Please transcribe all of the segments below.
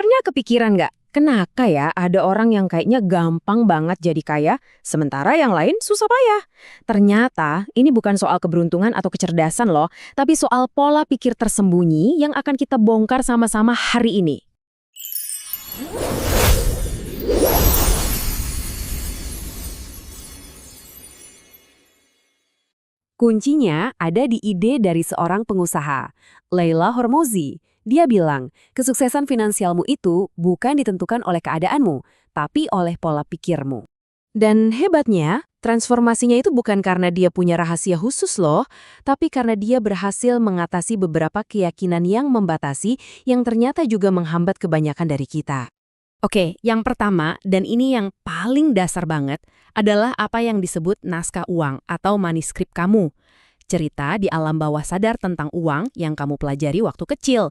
Pernah kepikiran nggak, kenapa ya ada orang yang kayaknya gampang banget jadi kaya, sementara yang lain susah payah? Ternyata ini bukan soal keberuntungan atau kecerdasan loh, tapi soal pola pikir tersembunyi yang akan kita bongkar sama-sama hari ini. Kuncinya ada di ide dari seorang pengusaha, Leila Hormozi. Dia bilang, kesuksesan finansialmu itu bukan ditentukan oleh keadaanmu, tapi oleh pola pikirmu. Dan hebatnya, transformasinya itu bukan karena dia punya rahasia khusus loh, tapi karena dia berhasil mengatasi beberapa keyakinan yang membatasi yang ternyata juga menghambat kebanyakan dari kita. Oke, yang pertama, dan ini yang paling dasar banget, adalah apa yang disebut naskah uang atau manuskrip kamu. Cerita di alam bawah sadar tentang uang yang kamu pelajari waktu kecil.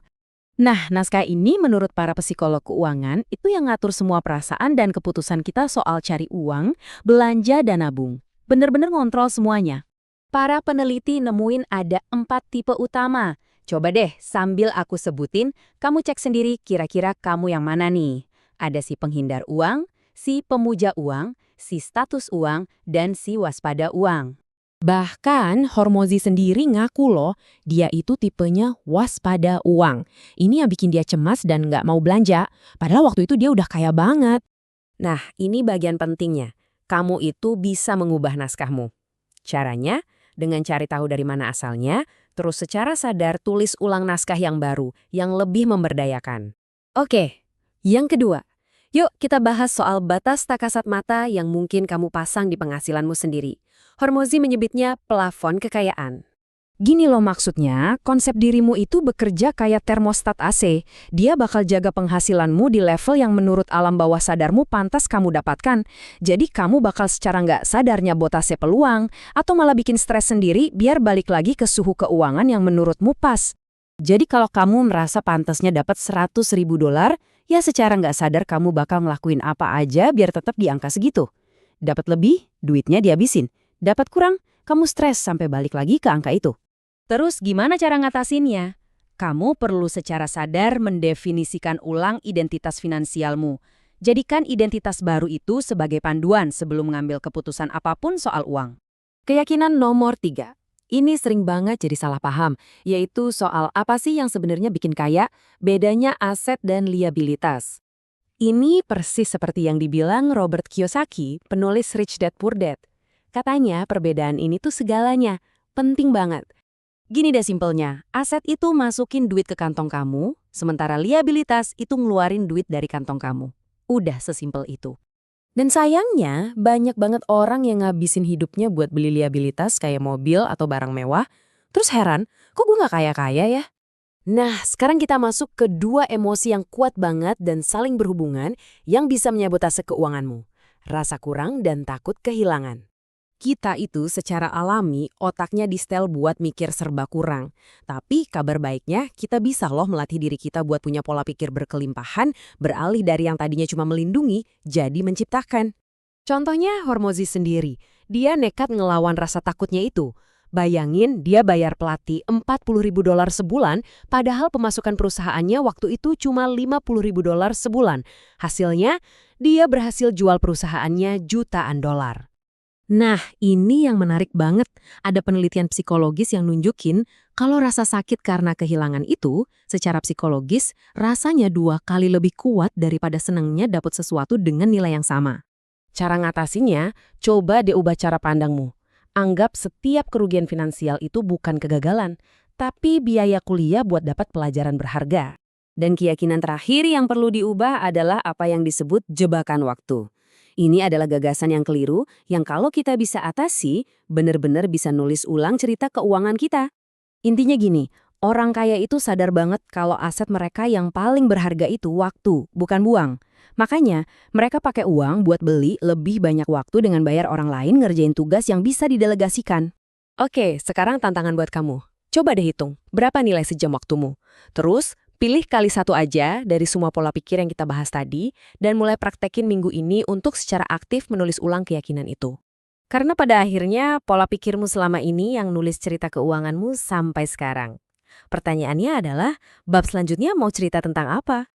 Nah, naskah ini menurut para psikolog keuangan itu yang ngatur semua perasaan dan keputusan kita soal cari uang, belanja, dan nabung. Bener-bener ngontrol semuanya. Para peneliti nemuin ada 4 tipe utama. Coba deh, sambil aku sebutin, kamu cek sendiri kira-kira kamu yang mana nih. Ada si penghindar uang, si pemuja uang, si status uang, dan si waspada uang. Bahkan Hormozi sendiri ngaku loh, dia itu tipenya waspada uang. Ini yang bikin dia cemas dan nggak mau belanja, padahal waktu itu dia udah kaya banget. Nah, ini bagian pentingnya. Kamu itu bisa mengubah naskahmu. Caranya, dengan cari tahu dari mana asalnya, terus secara sadar tulis ulang naskah yang baru, yang lebih memberdayakan. Oke, yang kedua. Yuk kita bahas soal batas tak kasat mata yang mungkin kamu pasang di penghasilanmu sendiri. Hormozi menyebutnya plafon kekayaan. Gini loh maksudnya, konsep dirimu itu bekerja kayak termostat AC. Dia bakal jaga penghasilanmu di level yang menurut alam bawah sadarmu pantas kamu dapatkan. Jadi kamu bakal secara nggak sadar nyabotase peluang, atau malah bikin stres sendiri biar balik lagi ke suhu keuangan yang menurutmu pas. Jadi kalau kamu merasa pantasnya dapat $100.000, ya secara nggak sadar kamu bakal ngelakuin apa aja biar tetap di angka segitu. Dapat lebih, duitnya dihabisin. Dapat kurang, kamu stres sampai balik lagi ke angka itu. Terus gimana cara ngatasinnya? Kamu perlu secara sadar mendefinisikan ulang identitas finansialmu. Jadikan identitas baru itu sebagai panduan sebelum mengambil keputusan apapun soal uang. Keyakinan nomor 3. Ini sering banget jadi salah paham, yaitu soal apa sih yang sebenarnya bikin kaya, bedanya aset dan liabilitas. Ini persis seperti yang dibilang Robert Kiyosaki, penulis Rich Dad Poor Dad. Katanya perbedaan ini tuh segalanya, penting banget. Gini deh simpelnya, aset itu masukin duit ke kantong kamu, sementara liabilitas itu ngeluarin duit dari kantong kamu. Udah sesimpel itu. Dan sayangnya, banyak banget orang yang ngabisin hidupnya buat beli liabilitas kayak mobil atau barang mewah. Terus heran, kok gue nggak kaya-kaya ya? Nah, sekarang kita masuk ke dua emosi yang kuat banget dan saling berhubungan yang bisa menyabotase keuanganmu. Rasa kurang dan takut kehilangan. Kita itu secara alami otaknya di-setel buat mikir serba kurang. Tapi kabar baiknya kita bisa loh melatih diri kita buat punya pola pikir berkelimpahan, beralih dari yang tadinya cuma melindungi, jadi menciptakan. Contohnya Hormozi sendiri, dia nekat ngelawan rasa takutnya itu. Bayangin dia bayar pelatih $40.000 sebulan, padahal pemasukan perusahaannya waktu itu cuma $50.000 sebulan. Hasilnya, dia berhasil jual perusahaannya jutaan dolar. Nah, ini yang menarik banget. Ada penelitian psikologis yang nunjukin kalau rasa sakit karena kehilangan itu, secara psikologis, rasanya 2 kali lebih kuat daripada senangnya dapat sesuatu dengan nilai yang sama. Cara ngatasinya, coba deh ubah cara pandangmu. Anggap setiap kerugian finansial itu bukan kegagalan, tapi biaya kuliah buat dapat pelajaran berharga. Dan keyakinan terakhir yang perlu diubah adalah apa yang disebut jebakan waktu. Ini adalah gagasan yang keliru yang kalau kita bisa atasi, benar-benar bisa nulis ulang cerita keuangan kita. Intinya gini, orang kaya itu sadar banget kalau aset mereka yang paling berharga itu waktu, bukan buang. Makanya, mereka pakai uang buat beli lebih banyak waktu dengan bayar orang lain ngerjain tugas yang bisa didelegasikan. Oke, sekarang tantangan buat kamu. Coba deh hitung, berapa nilai sejam waktumu. Terus, pilih kali 1 aja dari semua pola pikir yang kita bahas tadi dan mulai praktekin minggu ini untuk secara aktif menulis ulang keyakinan itu. Karena pada akhirnya pola pikirmu selama ini yang nulis cerita keuanganmu sampai sekarang. Pertanyaannya adalah, bab selanjutnya mau cerita tentang apa?